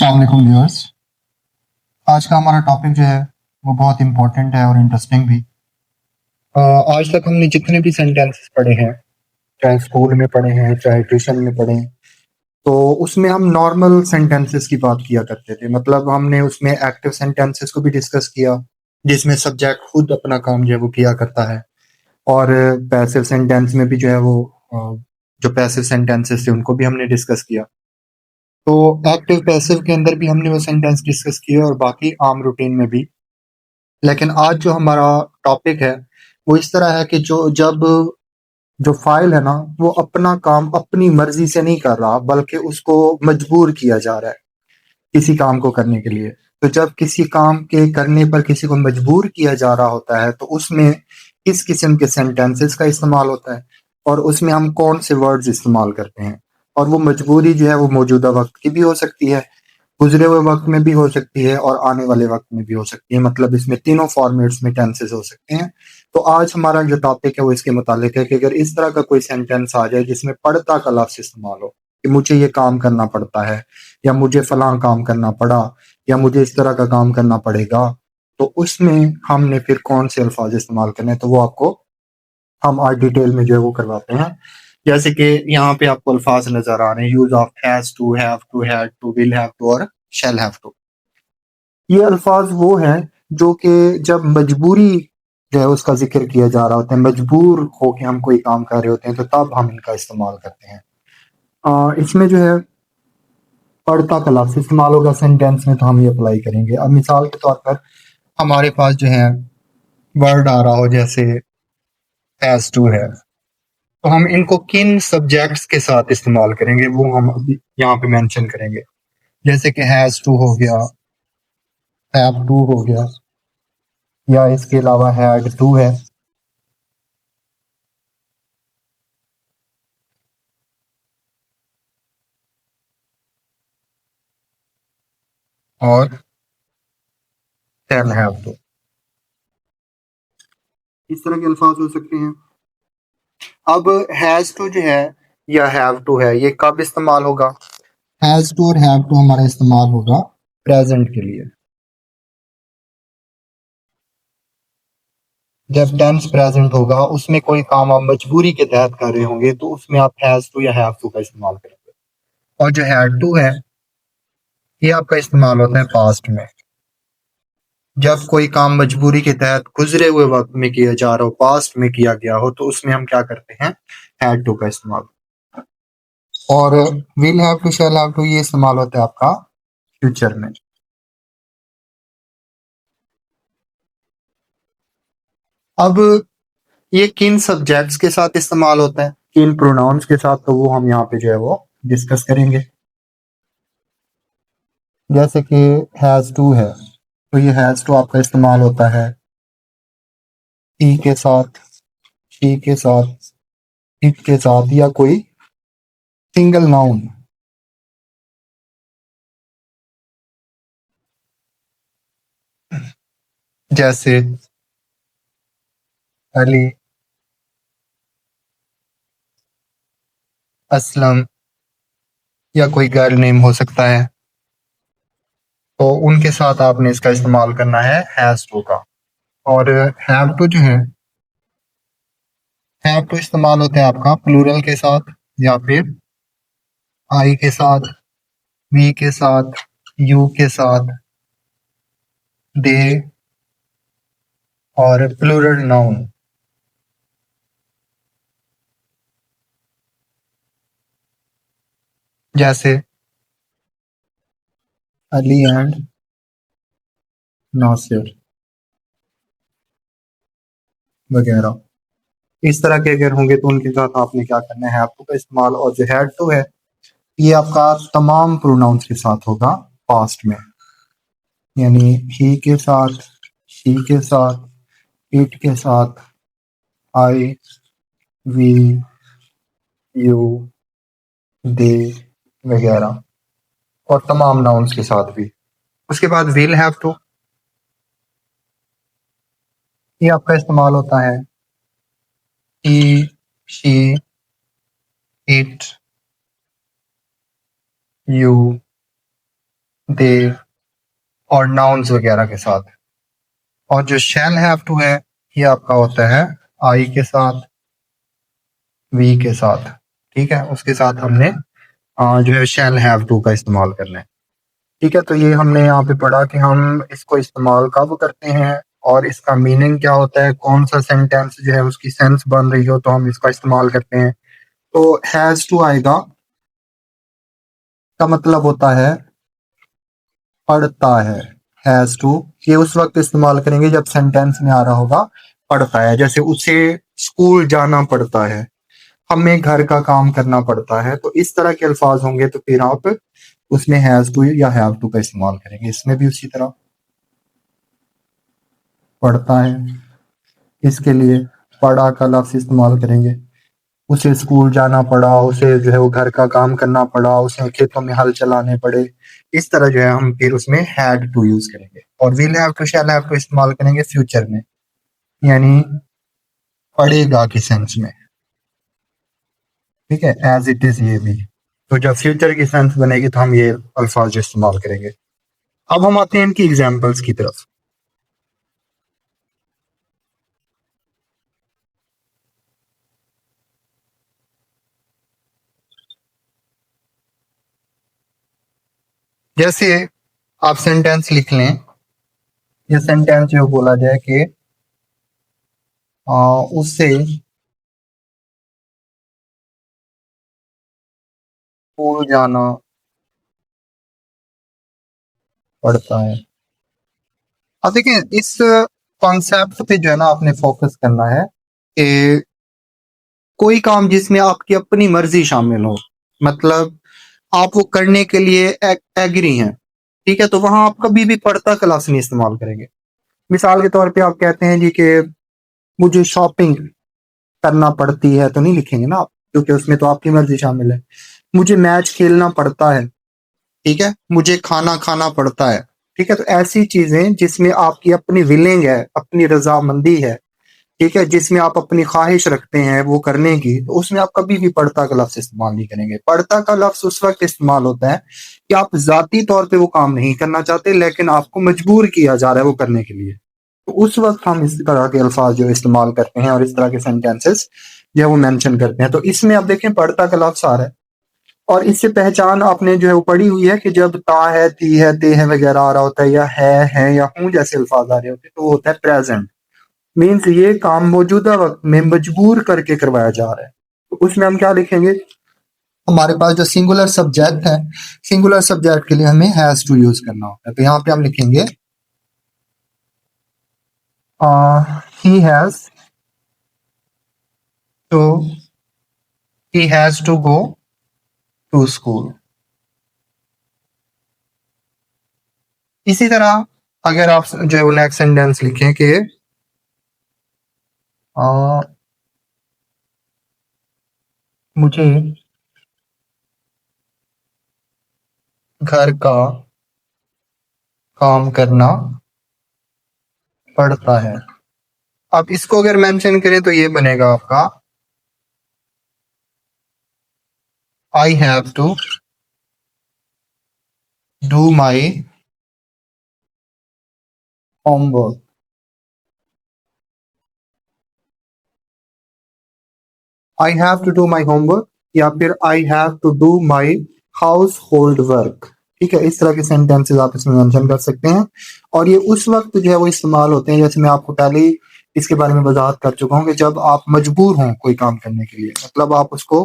अस्सलाम वालेकुम व्यूअर्स। आज का हमारा टॉपिक जो है वो बहुत इम्पोर्टेंट है और इंटरेस्टिंग भी। आज तक हमने जितने भी सेंटेंसेस पढ़े हैं, चाहे स्कूल में पढ़े हैं चाहे ट्यूशन में पढ़े हैं, तो उसमें हम नॉर्मल सेंटेंसेस की बात किया करते थे। मतलब हमने उसमें एक्टिव सेंटेंसेस को भी डिस्कस किया, जिसमें सब्जेक्ट खुद अपना काम जो है वो किया करता है, और पैसिव सेंटेंस में भी जो है वो जो पैसिव सेंटेंसेस थे उनको भी हमने डिस्कस किया। तो एक्टिव पैसिव के अंदर भी हमने वो सेंटेंस डिस्कस किए और बाकी आम रूटीन में भी। लेकिन आज जो हमारा टॉपिक है वो इस तरह है कि जब जो फाइल है ना वो अपना काम अपनी मर्जी से नहीं कर रहा, बल्कि उसको मजबूर किया जा रहा है किसी काम को करने के लिए। तो जब किसी काम के करने पर किसी को मजबूर किया जा रहा होता है तो उसमें किस किस्म के सेंटेंसेस का इस्तेमाल होता है और उसमें हम कौन से वर्ड्स इस्तेमाल करते हैं। और वो मजबूरी जो है वो मौजूदा वक्त की भी हो सकती है, गुजरे हुए वक्त में भी हो सकती है और आने वाले वक्त में भी हो सकती है। मतलब इसमें तीनों फॉर्मेट्स में टेंसेस हो सकते हैं। तो आज हमारा जो टॉपिक है वो इसके मुतालिक है कि अगर इस तरह का कोई सेंटेंस आ जाए जिसमें पड़ता का लफ्ज इस्तेमाल हो कि मुझे ये काम करना पड़ता है, या मुझे फलां काम करना पड़ा, या मुझे इस तरह का काम करना पड़ेगा, तो उसमें हमने फिर कौन से अल्फाज इस्तेमाल करने हैं, तो वो आपको हम आज डिटेल में जो है वो करवाते हैं। जैसे कि यहाँ पे आपको अल्फाज नजर आ रहे हैं, use of has to, have to, had to, will have to और शैल हैव टू। ये अल्फाज वो हैं जो कि जब मजबूरी जो है उसका जिक्र किया जा रहा होता है, मजबूर होके हम कोई काम कर रहे होते हैं, तो तब हम इनका इस्तेमाल करते हैं। इसमें जो है पढ़ता का लफ्ज इस्तेमाल होगा सेंटेंस में, तो हम ये अप्लाई करेंगे। अब मिसाल के तौर पर हमारे पास जो है वर्ड आ रहा हो जैसे हैज टू है, तो हम इनको किन सब्जेक्ट्स के साथ इस्तेमाल करेंगे वो हम अभी यहाँ पे मेंशन करेंगे। जैसे कि हैज टू हो गया, हैव टू हो गया, या इसके अलावा हैड टू है। और शैल हैव टू। इस तरह के अल्फाज हो सकते हैं। अब हैज टू जो है या हैव टू है, ये कब इस्तेमाल होगा? हैज टू और हैव टू हमारा इस्तेमाल होगा प्रेजेंट के लिए। जब टेंस प्रेजेंट होगा, उसमें कोई काम आप मजबूरी के तहत कर रहे होंगे, तो उसमें आप हैज टू या हैव टू का इस्तेमाल करेंगे। और जो हैड टू है ये आपका इस्तेमाल होता है पास्ट में। जब कोई काम मजबूरी के तहत गुजरे हुए वक्त में किया जा रहा हो, पास्ट में किया गया हो, तो उसमें हम क्या करते हैं? हैड टू का इस्तेमाल। और will have to, shall have to, ये इस्तेमाल होता है आपका फ्यूचर में। अब ये किन सब्जेक्ट्स के साथ इस्तेमाल होता है, किन प्रोनाउंस के साथ, तो वो हम यहाँ पे जो है वो डिस्कस करेंगे। जैसे कि हैज टू है, तो ये हैज टू आपका इस्तेमाल होता है ही के साथ, शी के साथ, इट के साथ, या कोई सिंगल नाउन। जैसे अली, असलम, या कोई गर्ल नेम हो सकता है, तो उनके साथ आपने इसका इस्तेमाल करना है हैज टू का। और हैव टू जो है, हैव टू इस्तेमाल होता है आपका प्लूरल के साथ, या फिर आई के साथ, वी के साथ, यू के साथ, दे, और प्लूरल नाउन। जैसे अली एंड नासिर वगैरह। इस तरह के अगर होंगे तो उनके साथ आपने क्या करना है? हैव टू का इस्तेमाल। और जो हैड टू है ये आपका तमाम प्रोनाउंस के साथ होगा पास्ट में, यानी ही के साथ, शी के साथ, इट के साथ, आई, वी, यू, दे वगैरह, और तमाम नाउन्स के साथ भी। उसके बाद विल हैव टू, ये आपका इस्तेमाल होता है ही, शी, इट, यू, दे और नाउन्स वगैरह के साथ। और जो शैल हैव टू है ये आपका होता है आई के साथ, वी के साथ। ठीक है, उसके साथ हमने जो है शैल हैव टू का इस्तेमाल करना है। ठीक है, तो ये हमने यहाँ पे पढ़ा कि हम इसको इस्तेमाल कब करते हैं और इसका मीनिंग क्या होता है, कौन सा सेंटेंस जो है उसकी सेंस बन रही हो तो हम इसका इस्तेमाल करते हैं। तो हैज टू आएगा का मतलब होता है पढ़ता है। हैज टू ये उस वक्त इस्तेमाल करेंगे जब सेंटेंस में आ रहा होगा पढ़ता है। जैसे उसे स्कूल जाना पड़ता है, हमें घर का काम करना पड़ता है, तो इस तरह के अल्फाज होंगे तो फिर आप उसमें हैज टू या हैव टू का इस्तेमाल करेंगे। इसमें भी उसी तरह पढ़ता है, इसके लिए पढ़ा का लफ्ज इस्तेमाल करेंगे। उसे स्कूल जाना पड़ा, उसे जो है वो घर का काम करना पड़ा, उसे खेतों में हल चलाने पड़े। इस तरह जो है हम फिर उसमें हैड टू यूज करेंगे। और will have to shall have to इस्तेमाल करेंगे फ्यूचर में, यानी पढ़ेगा के सेंस में। ठीक है, एज इट इज ये भी। तो जब फ्यूचर की सेंस बनेगी तो हम ये अल्फाज इस्तेमाल करेंगे। अब हम आते हैं इनकी एग्जाम्पल्स की तरफ। जैसे आप सेंटेंस लिख लें, ये सेंटेंस जो बोला जाए कि उससे स्कूल जाना पड़ता है। अब देखिए, इस कॉन्सेप्ट पे जो है ना आपने फोकस करना है कि कोई काम जिसमें आपकी अपनी मर्जी शामिल हो, मतलब आप वो करने के लिए एग्री हैं, ठीक है, तो वहां आप कभी भी पड़ता का लफ्ज नहीं इस्तेमाल करेंगे। मिसाल के तौर पे आप कहते हैं जी कि मुझे शॉपिंग करना पड़ती है, तो नहीं लिखेंगे ना आप, क्योंकि उसमें तो आपकी मर्जी शामिल है। मुझे मैच खेलना पड़ता है, ठीक है, मुझे खाना खाना पड़ता है। ठीक है, तो ऐसी चीजें जिसमें आपकी अपनी विलिंग है, अपनी रजामंदी है, ठीक है, जिसमें आप अपनी ख्वाहिश रखते हैं वो करने की, तो उसमें आप कभी भी पढ़ता का लफ्ज इस्तेमाल नहीं करेंगे। पढ़ता का लफ्ज उस वक्त इस्तेमाल होता है कि आप जाती तौर पे वो काम नहीं करना चाहते लेकिन आपको मजबूर किया जा रहा है वो करने के लिए, तो उस वक्त हम इस तरह के अल्फाज जो इस्तेमाल करते हैं और इस तरह के सेंटेंसेस जो है वो मेंशन करते हैं। तो इसमें आप देखें पढ़ता का लफ्ज आ रहा है और इससे पहचान आपने जो है वो पढ़ी हुई है कि जब ता है, ती है, ते है वगैरह आ रहा होता है, या है या हूं जैसे अल्फाज आ रहे होते हैं, तो वो होता है प्रेजेंट। मीन्स ये काम मौजूदा वक्त में मजबूर करके करवाया जा रहा है। तो उसमें हम क्या लिखेंगे, हमारे पास जो सिंगुलर सब्जेक्ट है, सिंगुलर सब्जेक्ट के लिए हमें हैज टू यूज करना होता है। तो यहाँ पे हम लिखेंगे he has to he has to go to school. इसी तरह अगर आप जो है वो नेक्स्ट सेंटेंस लिखें कि मुझे घर का काम करना पड़ता है। अब इसको अगर मेंशन करें तो ये बनेगा आपका I have to do my homework. I have to do my homework या फिर I have to do my household work. ठीक है, इस तरह के सेंटेंसेस आप इसमें मेंशन कर सकते हैं और ये उस वक्त जो है वो इस्तेमाल होते हैं, जैसे मैं आपको पहले ही इसके बारे में वजाहत कर चुका हूँ, कि जब आप मजबूर हों कोई काम करने के लिए, मतलब आप उसको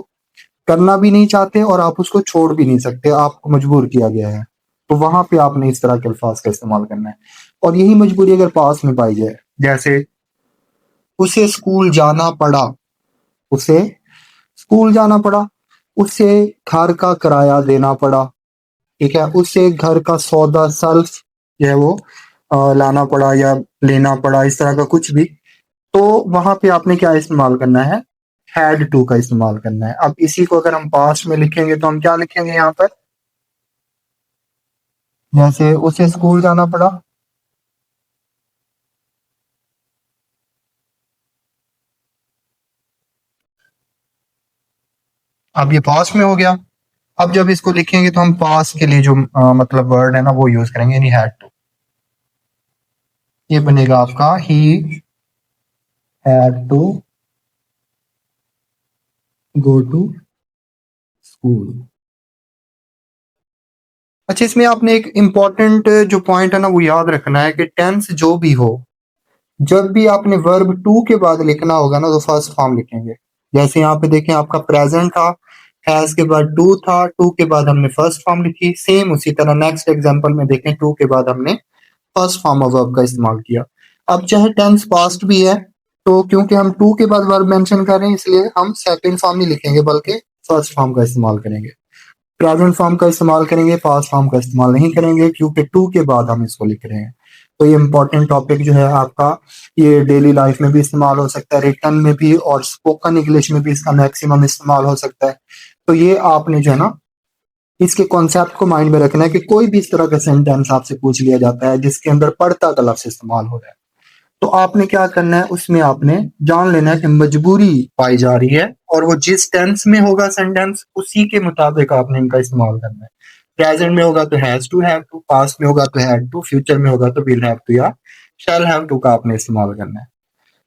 करना भी नहीं चाहते और आप उसको छोड़ भी नहीं सकते, आपको मजबूर किया गया है, तो वहां पे आपने इस तरह के अल्फाज का इस्तेमाल करना है। और यही मजबूरी अगर पास में पाई जाए, जैसे उसे स्कूल जाना पड़ा, उसे स्कूल जाना पड़ा, उसे घर का किराया देना पड़ा, ठीक है, उसे घर का सौदा सल्फ जो है वो लाना पड़ा या लेना पड़ा, इस तरह का कुछ भी, तो वहां पे आपने क्या इस्तेमाल करना है, हैड टू का इस्तेमाल करना है। अब इसी को अगर हम पास्ट में लिखेंगे तो हम क्या लिखेंगे यहाँ पर, जैसे उसे स्कूल जाना पड़ा, अब ये पास्ट में हो गया। अब जब इसको लिखेंगे तो हम पास के लिए जो मतलब वर्ड है ना वो यूज करेंगे, यानी हैड टू। ये बनेगा आपका he had to go to school. अच्छा, इसमें आपने एक इम्पॉर्टेंट जो पॉइंट है ना वो याद रखना है कि टेंस जो भी हो, जब भी आपने वर्ब टू के बाद लिखना होगा ना तो फर्स्ट फॉर्म लिखेंगे। जैसे यहाँ पे देखें आपका प्रेजेंट था, हैज के बाद टू था, टू के बाद हमने फर्स्ट फॉर्म लिखी। सेम उसी तरह नेक्स्ट एग्जांपल में देखें, टू के बाद हमने फर्स्ट फॉर्म ऑफ वर्ब का इस्तेमाल किया। अब चाहे टेंस पास्ट भी है तो क्योंकि हम टू के बाद वर्ब मेंशन कर रहे हैं इसलिए हम सेकंड फॉर्म नहीं लिखेंगे बल्कि फर्स्ट फॉर्म का इस्तेमाल करेंगे। प्रेजेंट फॉर्म का इस्तेमाल करेंगे, पास्ट फॉर्म का इस्तेमाल नहीं करेंगे क्योंकि टू के बाद हम इसको लिख रहे हैं। तो ये इंपॉर्टेंट टॉपिक जो है आपका, ये डेली लाइफ में भी इस्तेमाल हो सकता है, रिटर्न में भी और स्पोकन इंग्लिश में भी इसका मैक्सिमम इस्तेमाल हो सकता है। तो ये आपने जो है ना इसके कॉन्सेप्ट को माइंड में रखना है कि कोई भी इस तरह का सेंटेंस आपसे पूछ लिया जाता है जिसके अंदर पढ़ता का लफ्ज इस्तेमाल हो रहा है, तो आपने क्या करना है, उसमें आपने जान लेना है कि मजबूरी पाई जा रही है और वो जिस टेंस में होगा सेंटेंस उसी के मुताबिक आपने इनका इस्तेमाल करना है। प्रेजेंट में होगा तो has to, have to, past में होगा तो हैड टू, फ्यूचर में होगा तो विल हैव टू या शैल हैव टू का आपने इस्तेमाल करना है।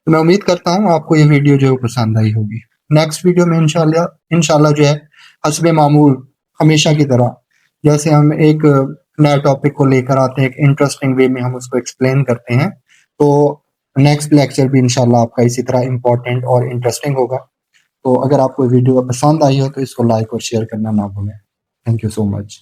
तो मैं उम्मीद करता हूँ आपको ये वीडियो जो है वो पसंद आई होगी। नेक्स्ट वीडियो में इंशाल्लाह इंशाल्लाह जो है हस्बे मामूल हमेशा की तरह जैसे हम एक नया टॉपिक को लेकर आते हैं, एक इंटरेस्टिंग वे में हम उसको एक्सप्लेन करते हैं, तो नेक्स्ट लेक्चर भी इंशाल्लाह आपका इसी तरह इंपॉर्टेंट और इंटरेस्टिंग होगा। तो अगर आपको वीडियो पसंद आई हो तो इसको लाइक और शेयर करना ना भूलें। Thank you so much.